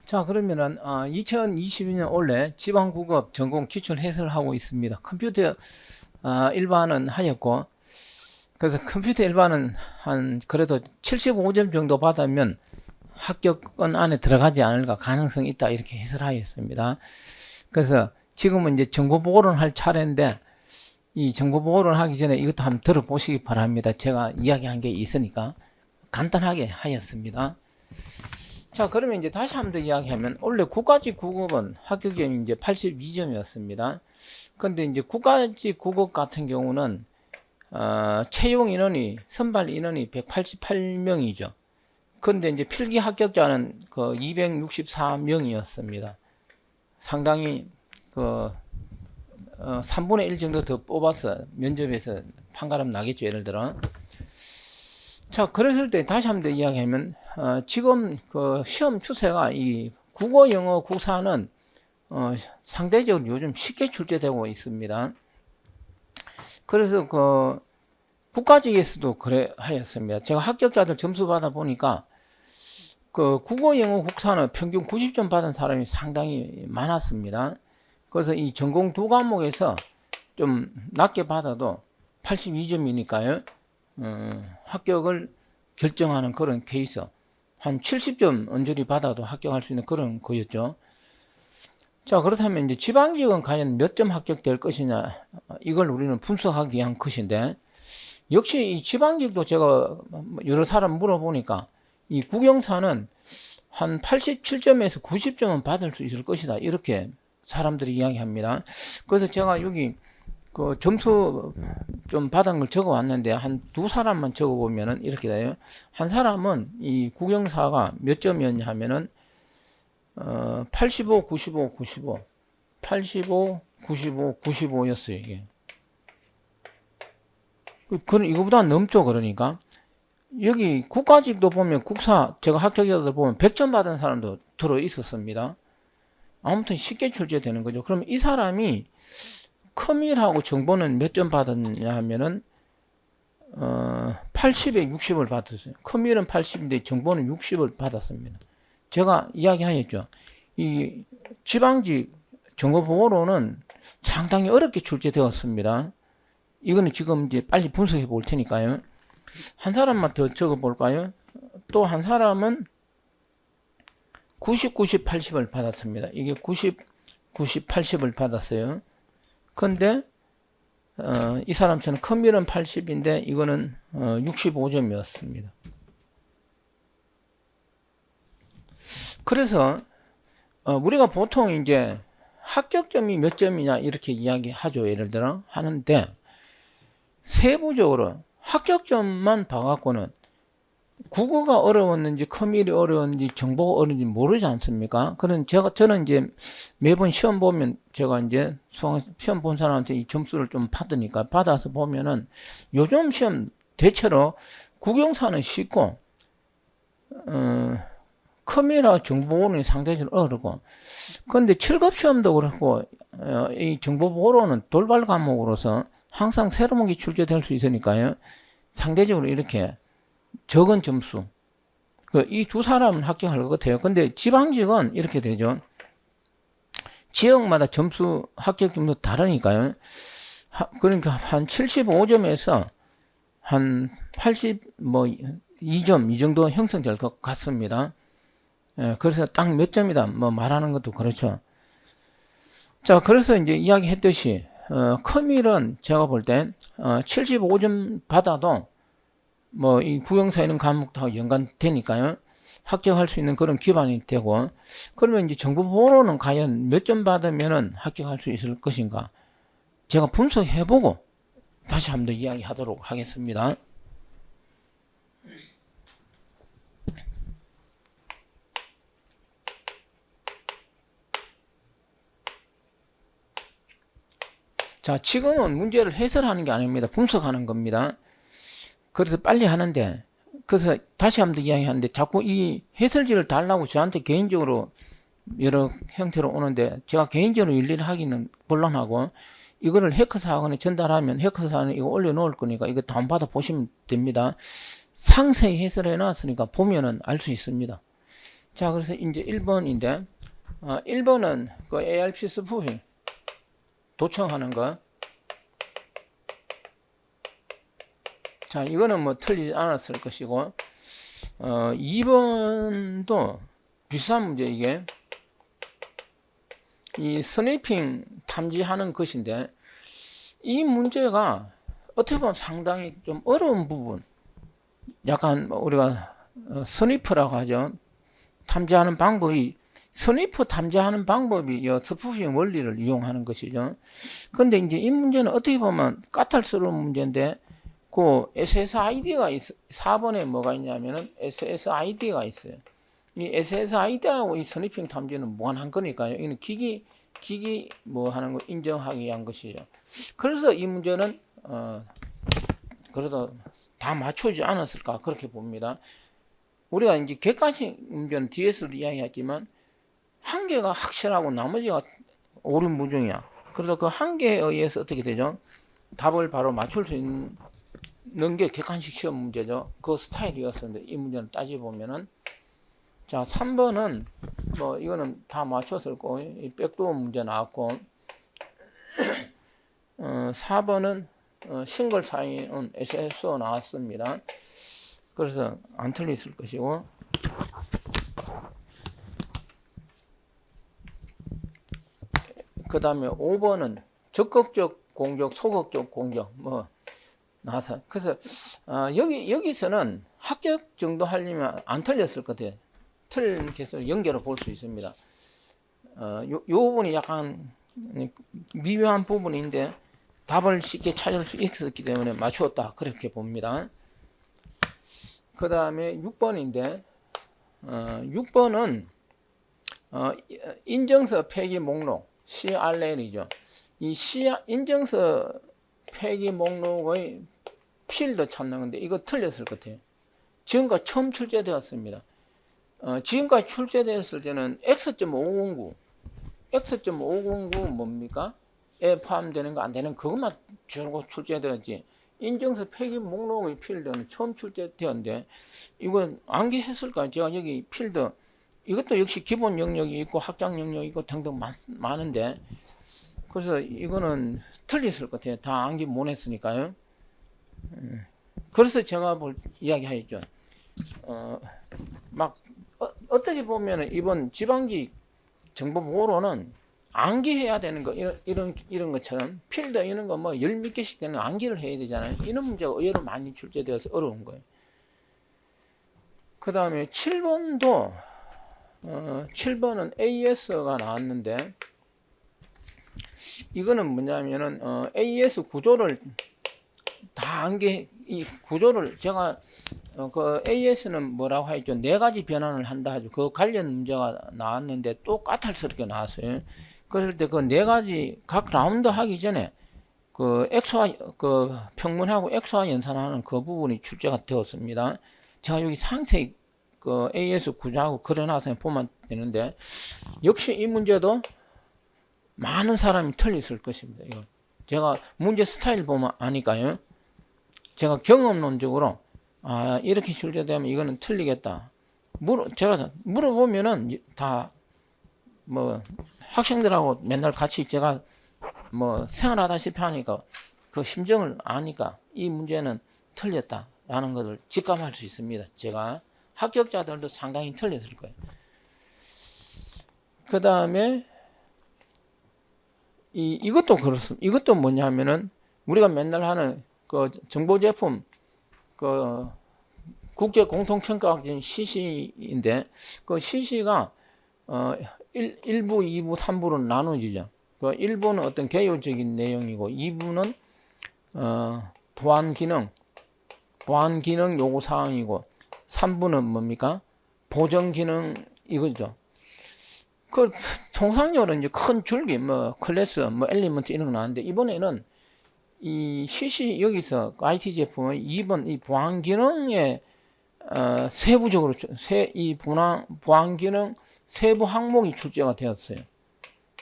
자, 그러면은 2022년 올해 지방국업 전공 기출 해설을 하고 있습니다. 컴퓨터 일반은 하였고, 그래서 컴퓨터 일반은 한 그래도 75점 정도 받으면 합격권 안에 들어가지 않을까 가능성이 있다 이렇게 해설하였습니다. 그래서 지금은 이제 정보보고를 할 차례인데, 이 정보보고를 하기 전에 이것도 한번 들어보시기 바랍니다. 제가 이야기한 게 있으니까 간단하게 하였습니다. 자, 그러면 이제 다시 한번 더 이야기하면, 원래 국가직 국업은 합격점이 이제 82점이었습니다. 근데 이제 국가직 국업 같은 경우는, 채용 인원이, 선발 인원이 188명이죠. 근데 이제 필기 합격자는 그 264명이었습니다. 상당히 3분의 1 정도 더 뽑아서 면접에서 판가름 나겠죠, 예를 들어. 자, 그랬을 때 다시 한번 더 이야기하면, 지금 그 시험 추세가 이 국어, 영어, 국사는 상대적으로 요즘 쉽게 출제되고 있습니다. 그래서 그 국가직에서도 그래 하였습니다. 제가 합격자들 점수 받아 보니까 그 국어, 영어, 국사는 평균 90점 받은 사람이 상당히 많았습니다. 그래서 이 전공 두 과목에서 좀 낮게 받아도 82점이니까요. 합격을 결정하는 그런 케이스. 한 70점 언저리 받아도 합격할 수 있는 그런 거였죠. 자, 그렇다면 이제 지방직은 과연 몇 점 합격될 것이냐, 이걸 우리는 분석하기 위한 것인데, 역시 이 지방직도 제가 여러 사람 물어보니까 이 국영사는 한 87점에서 90점은 받을 수 있을 것이다, 이렇게 사람들이 이야기합니다. 그래서 제가 여기 그 점수 좀 받은 걸 적어 왔는데, 한 두 사람만 적어 보면은 이렇게 돼요. 한 사람은 이 국영사가 몇 점이었냐 하면은 85, 95, 95, 85, 95, 95였어요, 이게. 이거보다 넘죠, 그러니까. 여기 국가직도 보면 국사, 제가 합격자들 보면 100점 받은 사람도 들어 있었습니다. 아무튼 쉽게 출제되는 거죠. 그럼 이 사람이 커밀하고 정보는 몇 점 받았냐 하면은 80에 60을 받았어요. 커밀은 80인데 정보는 60을 받았습니다. 제가 이야기하였죠. 이 지방직 정보보고로는 상당히 어렵게 출제되었습니다. 이거는 지금 이제 빨리 분석해 볼 테니까요. 한 사람만 더 적어 볼까요? 또 한 사람은 90, 90, 80을 받았습니다. 이게 90, 90, 80을 받았어요. 근데 이 사람처럼 커밀은 80인데 이거는 65점이었습니다. 그래서 우리가 보통 이제 합격점이 몇 점이냐 이렇게 이야기하죠. 예를 들어 하는데, 세부적으로 합격점만 봐갖고는 국어가 어려웠는지 커밀이 어려웠는지 정보가 어려운지 모르지 않습니까? 그런 저는 이제 매번 시험 보면 제가 이제 시험 본 사람한테 이 점수를 좀 받아서 보면은 요즘 시험 대체로 국영사는 쉽고 커밀하고 정보보로는 상대적으로 어렵고, 그런데 7급 시험도 그렇고 이 정보보로는 돌발 과목으로서 항상 새로운 게 출제될 수 있으니까요. 상대적으로 이렇게 적은 점수. 이 두 사람은 합격할 것 같아요. 근데 지방직은 이렇게 되죠. 지역마다 점수, 합격 점수 다르니까요. 그러니까 한 75점에서 한 80, 2점, 이 정도 형성될 것 같습니다. 그래서 딱 몇 점이다, 말하는 것도 그렇죠. 자, 그래서 이제 이야기했듯이, 커밀은 제가 볼 땐, 75점 받아도, 이 국영사 이런 과목도 연관되니까요. 합격할 수 있는 그런 기반이 되고, 그러면 이제 정보보로는 과연 몇 점 받으면은 합격할 수 있을 것인가? 제가 분석해보고 다시 한번 더 이야기하도록 하겠습니다. 자, 지금은 문제를 해설하는 게 아닙니다. 분석하는 겁니다. 그래서 빨리 하는데, 그래서 다시 한번 더 이야기하는데, 자꾸 이 해설지를 달라고 저한테 개인적으로 여러 형태로 오는데, 제가 개인적으로 일일이 하기는 곤란하고, 이거를 해커사학원에 전달하면 해커사학원에 이거 올려놓을 거니까 이거 다운받아 보시면 됩니다. 상세히 해설해 놨으니까 보면은 알 수 있습니다. 자, 그래서 이제 1번인데, 1번은 그 ARP 스푸핑 도청하는 거. 자, 이거는 뭐 틀리지 않았을 것이고, 2번도 비슷한 문제, 이게. 이 스니핑 탐지하는 것인데, 이 문제가 어떻게 보면 상당히 좀 어려운 부분, 약간 우리가 스니프라고 하죠. 탐지하는 방법이, 스니프 탐지하는 방법이 이 스푸핑 원리를 이용하는 것이죠. 근데 이제 이 문제는 어떻게 보면 까탈스러운 문제인데, 그 SSID가 4번에 뭐가 있냐면은 SSID가 있어요. 이 SSID하고 이 스니핑 탐지는 무관한 거니까요. 이는 기기 뭐 하는 거 인정하기 위한 것이죠. 그래서 이 문제는 그래도 다 맞추지 않았을까 그렇게 봅니다. 우리가 이제 객관식 문제는 뒤에서도 이야기했지만 한 개가 확실하고 나머지가 오류무중이야. 그래서 그 한 개에 의해서 어떻게 되죠? 답을 바로 맞출 수 있는 게 객관식 시험 문제죠. 그 스타일이었었는데 이 문제는 따지보면은, 자, 3번은 뭐 이거는 다 맞췄을 거고, 이 백도어 문제 나왔고, 4번은 싱글 사인은 SSO 나왔습니다. 그래서 안 틀렸을 것이고, 그 다음에 5번은 적극적 공격, 소극적 공격 뭐 나와서, 그래서 여기서는 합격 정도 하려면 안 틀렸을 것 같아요. 틀린 개수 연결을 볼 수 있습니다. 요 부분이 약간 미묘한 부분인데 답을 쉽게 찾을 수 있었기 때문에 맞추었다 그렇게 봅니다. 그 다음에 6번인데 6번은 인증서 폐기 목록 CRL이죠. 이 인증서 폐기 목록의 필드 찾는 건데 이거 틀렸을 것 같아요. 지금까지 처음 출제되었습니다. 지금까지 출제되었을 때는 X.509 뭡니까? 에 포함되는 거 안 되는 그것만 주고 출제되었지. 인증서 폐기 목록의 필드는 처음 출제되었는데 이건 암기했을까요? 제가 여기 필드 이것도 역시 기본 영역이 있고 확장 영역이 있고 등등 많은데, 그래서 이거는 틀렸을 것 같아요. 다 암기 못 했으니까요. 그래서 제가 이야기하였죠. 어떻게 보면은 이번 지방직 정보 보고로는 암기해야 되는 거, 이런 것처럼 필드 이런 거 뭐 열 몇 개씩 되는 암기를 해야 되잖아요. 이런 문제가 의외로 많이 출제되어서 어려운 거예요. 그 다음에 7번도 7번은 AS가 나왔는데, 이거는 뭐냐면은 AS 구조를 다 암기, 이 구조를 제가 그 AS는 뭐라고 했죠? 네 가지 변환을 한다 하죠. 그 관련 문제가 나왔는데 또 까탈스럽게 나왔어요. 그럴 때 그 네 가지 각 라운드 하기 전에 그 엑소와 그 평문하고 엑소와 연산하는 그 부분이 출제가 되었습니다. 제가 여기 상세히 그 AS 구조하고 그려놔서 보면 되는데, 역시 이 문제도 많은 사람이 틀렸을 것입니다. 이거 제가 문제 스타일 보면 아니까요. 제가 경험론적으로 이렇게 출제되면 이거는 틀리겠다. 제가 물어보면은 다 뭐 학생들하고 맨날 같이 제가 뭐 생활하다시피 하니까 그 심정을 아니까 이 문제는 틀렸다라는 것을 직감할 수 있습니다. 제가 합격자들도 상당히 틀렸을 거예요. 그 다음에 이것도 그렇습니다. 이것도 뭐냐면은 우리가 맨날 하는 그 정보 제품 그 국제 공통평가학진 CC인데, 그 CC가 1부, 2부, 3부로 나눠지죠. 그 1부는 어떤 개요적인 내용이고 2부는 보안 기능 요구 사항이고 3부는 뭡니까? 보정 기능 이거죠. 그 통상적으로 이제 큰 줄기 뭐 클래스 뭐 엘리먼트 이런 거 나왔는데, 이번에는 이 CC 여기서 IT 제품의 2번 이 보안 기능의 세부적으로 이 보안 기능 세부 항목이 출제가 되었어요.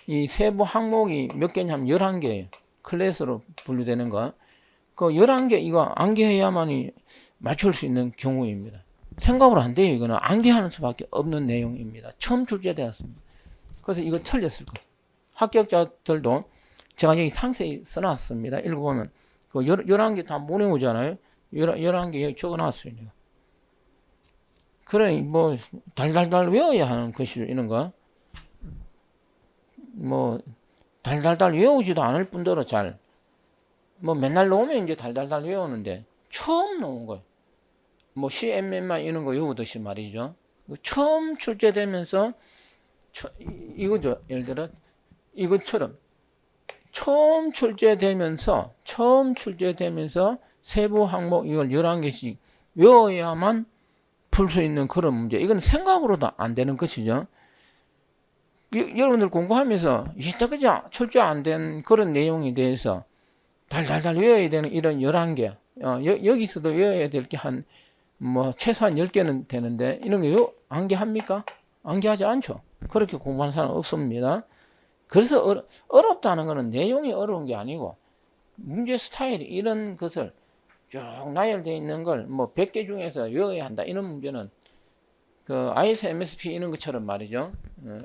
이 세부 항목이 몇 개냐면 11개예요. 클래스로 분류되는 거. 그 11개 이거 암기해야만이 맞출 수 있는 경우입니다. 생각으로 안 돼요. 이거는 암기하는 수밖에 없는 내용입니다. 처음 출제되었습니다. 그래서 이거 틀렸을 거예요. 합격자들도 제가 여기 상세히 써놨습니다. 읽어보면 그 11개 다 못 외우잖아요. 11개 여기 적어놨어요. 그래 뭐 달달달 외워야 하는 것이 이런 거. 뭐 달달달 외우지도 않을 뿐더러 잘 뭐 맨날 나오면 이제 달달달 외우는데 처음 나온 거예요. 뭐 CMM만 이런 거 외우듯이 말이죠. 처음 출제되면서 이거죠. 예를 들어 이것처럼 처음 출제되면서 세부 항목 이걸 11개씩 외워야만 풀 수 있는 그런 문제. 이건 생각으로도 안 되는 것이죠. 여러분들 공부하면서 이때까지 출제 안 된 그런 내용에 대해서 달달달 외워야 되는 이런 11개. 여기서도 외워야 될 게 뭐 최소한 10개는 되는데 이런 거 암기합니까? 암기하지 않죠. 그렇게 공부하는 사람 없습니다. 그래서 어렵다는 것은 내용이 어려운 게 아니고 문제 스타일이 이런 것을 쭉 나열되어 있는 걸 뭐 100개 중에서 외워야 한다. 이런 문제는 그 ISMSP 이런 것처럼 말이죠.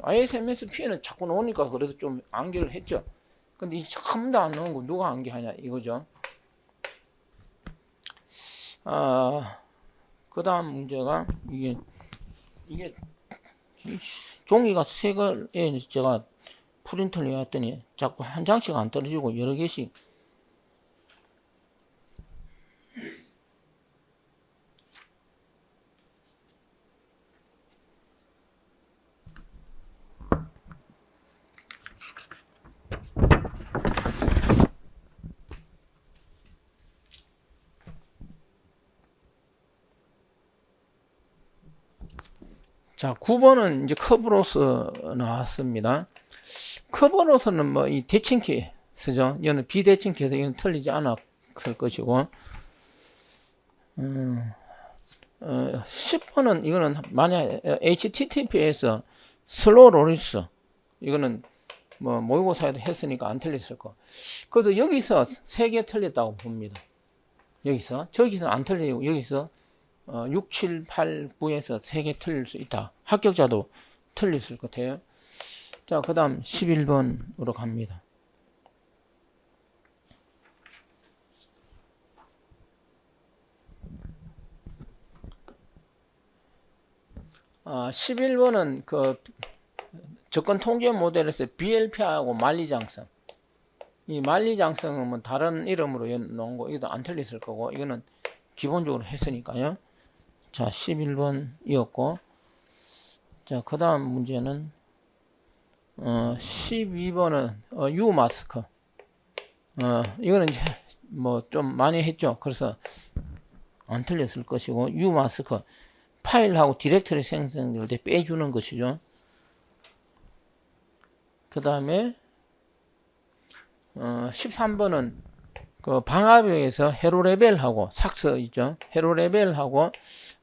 ISMSP는 자꾸 나오니까 그래서 좀 암기를 했죠. 근데 이 전부 다 안 나온 거 누가 암기하냐 이거죠. 그 다음 문제가 이게 종이가 새 거에 제가 프린터를 해왔더니 자꾸 한 장씩 안 떨어지고 여러 개씩 자 9번은 이제 커브로스 나왔습니다. 커브로스는 뭐 이 대칭키 쓰죠. 이거는 비대칭키에서 이건 틀리지 않았을 것이고 10번은 이거는 만약 HTTP에서 슬로우 로리스 이거는 뭐 모의고사에도 했으니까 안 틀렸을 거. 그래서 여기서 3개 틀렸다고 봅니다. 여기서 저기서 안 틀리고 여기서 6, 7, 8, 9에서 3개 틀릴 수 있다. 합격자도 틀렸을 것 같아요. 자, 그 다음 11번으로 갑니다. 11번은 그 접근 통제 모델에서 BLP하고 만리장성. 이 만리장성은 뭐 다른 이름으로 놓은 거, 이것도 안 틀렸을 거고, 이거는 기본적으로 했으니까요. 자, 11번이었고, 자, 그 다음 문제는, 12번은, U 마스크. 이거는 이제 뭐 좀 많이 했죠. 그래서 안 틀렸을 것이고, U 마스크. 파일하고 디렉터리 생성될 때 빼주는 것이죠. 그 다음에 13번은 그 방화벽에서 헤로레벨하고 삭스 있죠. 헤로레벨하고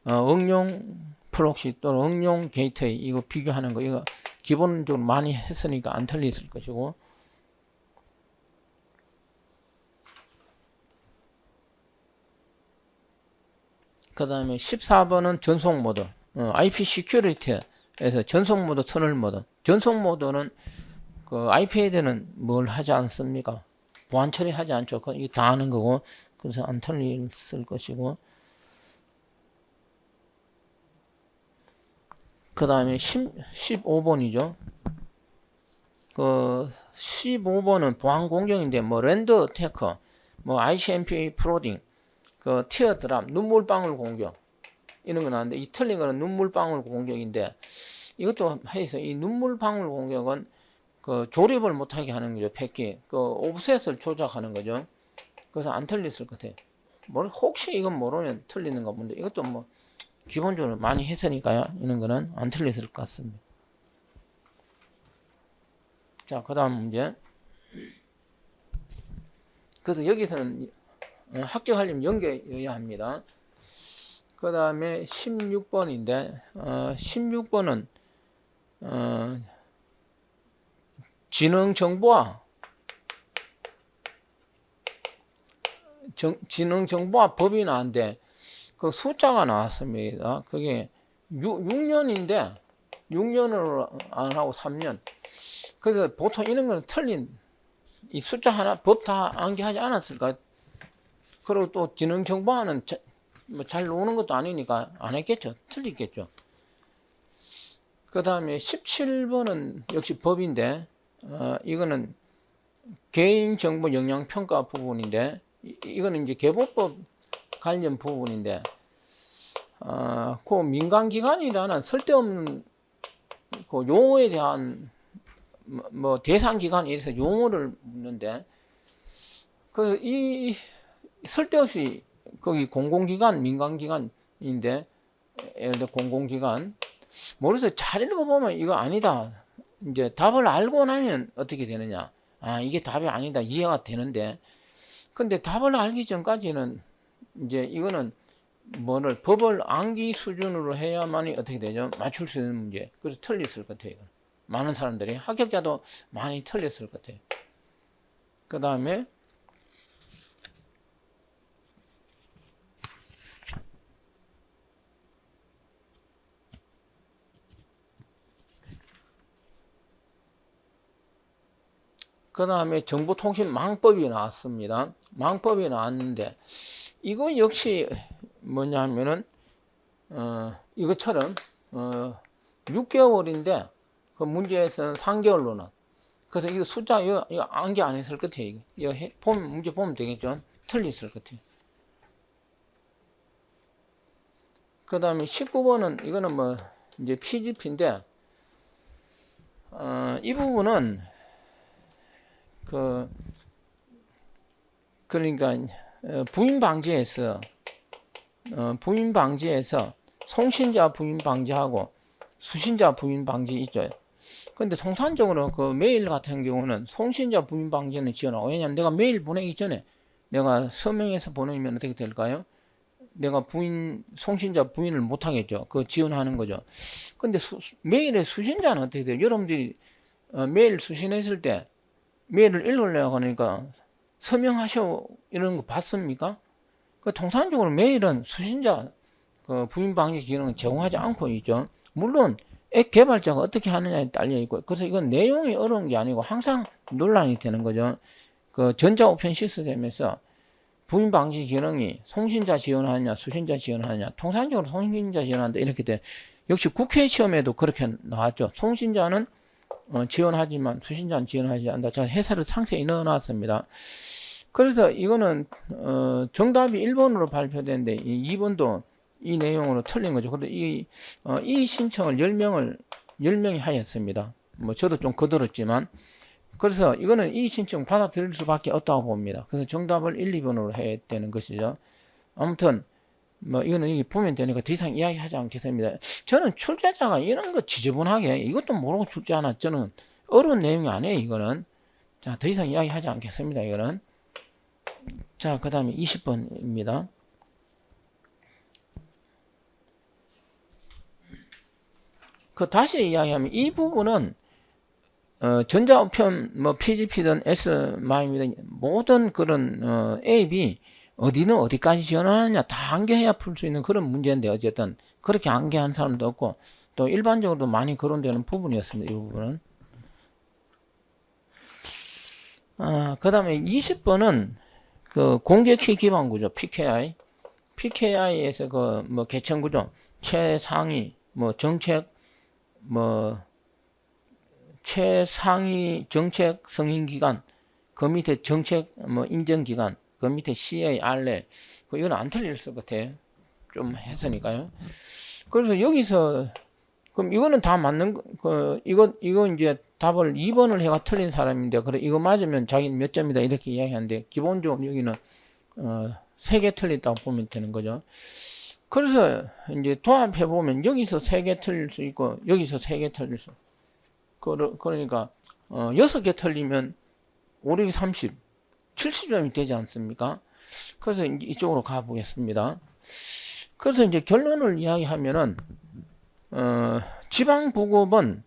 응용 프록시 또는 응용 게이트웨이 이거 비교하는 거 이거 기본적으로 많이 했으니까 안 틀렸을 것이고 그 다음에 14번은 전송 모드 IP 시큐리티에서 전송 모드 터널 모드 전송 모드는 그 아이패드는 뭘 하지 않습니까? 보안 처리하지 않죠. 이거 다 하는 거고 그래서 안 틀렸을 것이고 그 다음에 15번이죠. 그 15번은 보안 공격인데 뭐 랜더 테커 뭐 ICMP 프로딩 그 티어드랍 눈물방울 공격 이런 거 나왔는데 이 틀린 거는 눈물방울 공격인데 이것도 해서 이 눈물방울 공격은 그 조립을 못하게 하는 거죠. 패키 그 오프셋을 조작하는 거죠. 그래서 안 틀렸을 것 같아요. 혹시 이건 모르면 틀리는 거 본데 이것도 뭐 기본적으로 많이 했으니까요. 이런 거는 안 틀렸을 것 같습니다. 자, 그 다음 문제. 그래서 여기서는 합격하려면 연계여야 합니다. 그 다음에 16번인데 16번은 지능정보화 법이 나왔는데 그 숫자가 나왔습니다. 그게 6년인데 6년으로 안 하고 3년. 그래서 보통 이런 거는 틀린 이 숫자 하나 법 다 암기하지 않았을까? 그리고 또 지능정보화는 뭐 잘 노는 것도 아니니까 안 했겠죠. 틀리겠죠. 그 다음에 17번은 역시 법인데 이거는 개인정보 영향평가 부분인데 이거는 이제 개보법 관련 부분인데 그 민간기관이라는 쓸데없는 그 용어에 대한 뭐 대상기관에 대해서 용어를 묻는데 그 이 쓸데없이 거기 공공기관 민간기관인데 예를 들어 공공기관 모르겠어요. 잘 읽어보면 이거 아니다. 이제 답을 알고 나면 어떻게 되느냐. 아, 이게 답이 아니다. 이해가 되는데. 근데 답을 알기 전까지는 이제 이거는 뭐를 법을 암기 수준으로 해야만이 어떻게 되죠? 맞출 수 있는 문제. 그래서 틀렸을 것 같아요. 많은 사람들이 합격자도 많이 틀렸을 것 같아요. 그 다음에 정보통신망법이 나왔습니다. 망법이 나왔는데 이거 역시 뭐냐 하면은 이것처럼 6개월인데 그 문제에서는 3개월로 나. 그래서 이거 숫자 이거 암기 안 했을 것 같아요. 이거 보면 문제 보면 되겠죠. 틀렸을 것 같아요. 그 다음에 19번은 이거는 뭐 이제 PGP인데 이 부분은 그러니까 부인 방지에서 송신자 부인 방지하고 수신자 부인 방지 있죠. 근데 통상적으로 그 메일 같은 경우는 송신자 부인 방지는 지원하고, 왜냐면 내가 메일 보내기 전에 내가 서명해서 보내면 어떻게 될까요? 내가 송신자 부인을 못 하겠죠. 그 지원하는 거죠. 근데 메일의 수신자는 어떻게 돼요? 여러분들이 메일 수신했을 때 메일을 읽으려고 하니까 서명하셔 이런 거 봤습니까? 그 통상적으로 메일은 수신자 그 부인 방지 기능을 제공하지 않고 있죠. 물론 앱 개발자가 어떻게 하느냐에 딸려 있고, 그래서 이건 내용이 어려운 게 아니고 항상 논란이 되는 거죠. 그 전자우편 시스템에서 부인 방지 기능이 송신자 지원하느냐 수신자 지원하느냐, 통상적으로 송신자 지원한다 이렇게 돼. 역시 국회 시험에도 그렇게 나왔죠. 송신자는 지원하지만 수신자는 지원하지 않는다. 제가 해설을 상세히 넣어놨습니다. 그래서 이거는 정답이 1번으로 발표되는데 2번도 이 내용으로 틀린 거죠. 근데 이 신청을 10명이 하였습니다. 뭐 저도 좀 거들었지만, 그래서 이거는 이 신청 받아들일 수밖에 없다고 봅니다. 그래서 정답을 1, 2번으로 해야 되는 것이죠. 아무튼 뭐 이거는 이게 보면 되니까 더 이상 이야기하지 않겠습니다. 저는 출제자가 이런 거 지저분하게 이것도 모르고 출제하나, 저는 어려운 내용이 아니에요. 이거는 자, 더 이상 이야기하지 않겠습니다. 이거는 자, 그 다음에 20번입니다. 그 다시 이야기하면 이 부분은 전자우편 뭐 PGP든 S마임이든 모든 그런 앱이 어디는 어디까지 지원하느냐 다 암기해야 풀 수 있는 그런 문제인데, 어쨌든 그렇게 암기한 사람도 없고 또 일반적으로도 많이 거론되는 부분이었습니다. 이 부분은. 그 다음에 20번은 그 공개키 기반 구조 PKI에서 그 뭐 계층 구조 최상위 뭐 정책 뭐 최상위 정책 승인기관, 그 밑에 정책 뭐 인정기관, 그 밑에 CA, RLE, 이건 안 틀릴 것 같아요. 좀 했으니까요. 그래서 여기서 그럼 이거는 다 맞는 이거 이제 답을 2번을 해가 틀린 사람인데, 그래 이거 맞으면 자기는 몇 점이다 이렇게 이야기하는데, 기본적으로 여기는 3개 틀렸다고 보면 되는 거죠. 그래서 이제 도합해 보면 여기서 3개 틀릴 수 있고 여기서 3개 틀릴 수. 그러니까 6개 틀리면 5, 6, 30, 70점이 되지 않습니까? 그래서 이쪽으로 가 보겠습니다. 그래서 이제 결론을 이야기하면은 지방부급은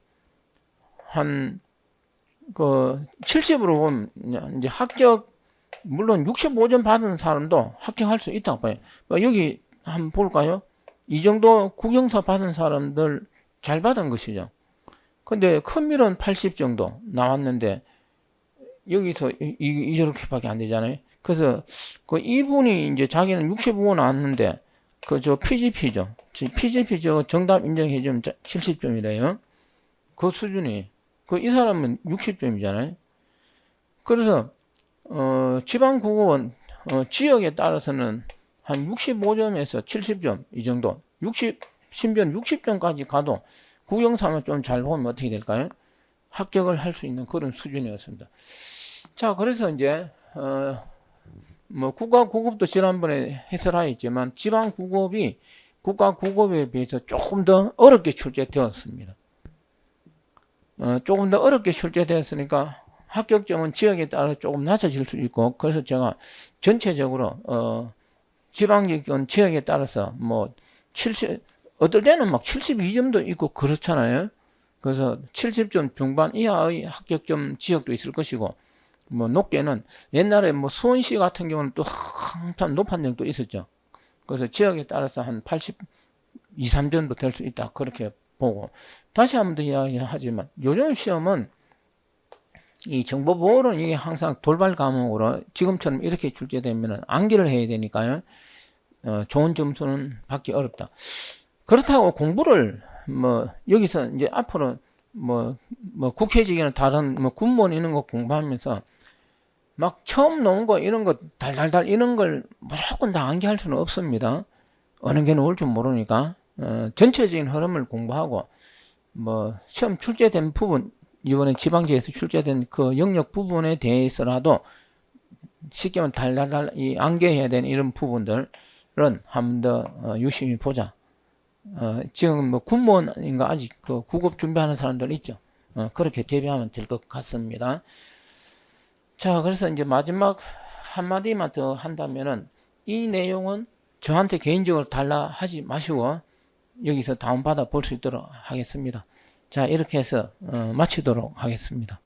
한 그 70으로 보면 이제 물론 65점 받은 사람도 합격할 수 있다고 봐요. 여기 한번 볼까요? 이 정도 국영사 받은 사람들 잘 받은 것이죠. 근데 큰밀은 80 정도 나왔는데 여기서 이렇게밖에 안 되잖아요. 그래서 그 이분이 이제 자기는 65 나왔는데 그 저 PGP죠. PGP 저 정답 인정해주면 70점이래요. 그 수준이 그 이 사람은 60점이잖아요. 그래서 지방국어원 지역에 따라서는 한 65점에서 70점 이 정도 60 심지어 60점까지 가도 국영사만 좀 잘 보면 어떻게 될까요? 합격을 할 수 있는 그런 수준이었습니다. 자, 그래서 이제 뭐 국가국어도 지난번에 해설하였지만 지방국어비 국가국어비에 비해서 조금 더 어렵게 출제되었습니다. 조금 더 어렵게 출제되었으니까 합격점은 지역에 따라 조금 낮아질 수 있고, 그래서 제가 전체적으로 지방직은 지역에 따라서 뭐 70, 어떨 때는 막 72점도 있고 그렇잖아요. 그래서 70점 중반 이하의 합격점 지역도 있을 것이고, 뭐 높게는 옛날에 뭐 수원시 같은 경우는 또 한참 높은 적도 있었죠. 그래서 지역에 따라서 한 82, 3점도 될 수 있다. 그렇게 보고, 다시 한 번 더 이야기하지만 요즘 시험은 이 정보보호는 이게 항상 돌발 과목으로 지금처럼 이렇게 출제되면 암기를 해야 되니까요. 좋은 점수는 받기 어렵다. 그렇다고 공부를 뭐 여기서 이제 앞으로 뭐 국회직이나 다른 뭐 군무원 이런 거 공부하면서 막 처음 나온 거 이런 거 달달달 이런 걸 무조건 다 암기할 수는 없습니다. 어느 게 나올 줄 모르니까 전체적인 흐름을 공부하고 뭐 시험 출제된 부분 이번에 지방지에서 출제된 그 영역 부분에 대해서라도 쉽게 말하면 달달달 이 암기해야 되는 이런 부분들은 한 번 더 유심히 보자. 지금 뭐 군무원인가 아직 그 구급 준비하는 사람들 있죠. 그렇게 대비하면 될 것 같습니다. 자, 그래서 이제 마지막 한마디만 더 한다면은 이 내용은 저한테 개인적으로 달라 하지 마시고 여기서 다운받아 볼 수 있도록 하겠습니다. 자, 이렇게 해서 마치도록 하겠습니다.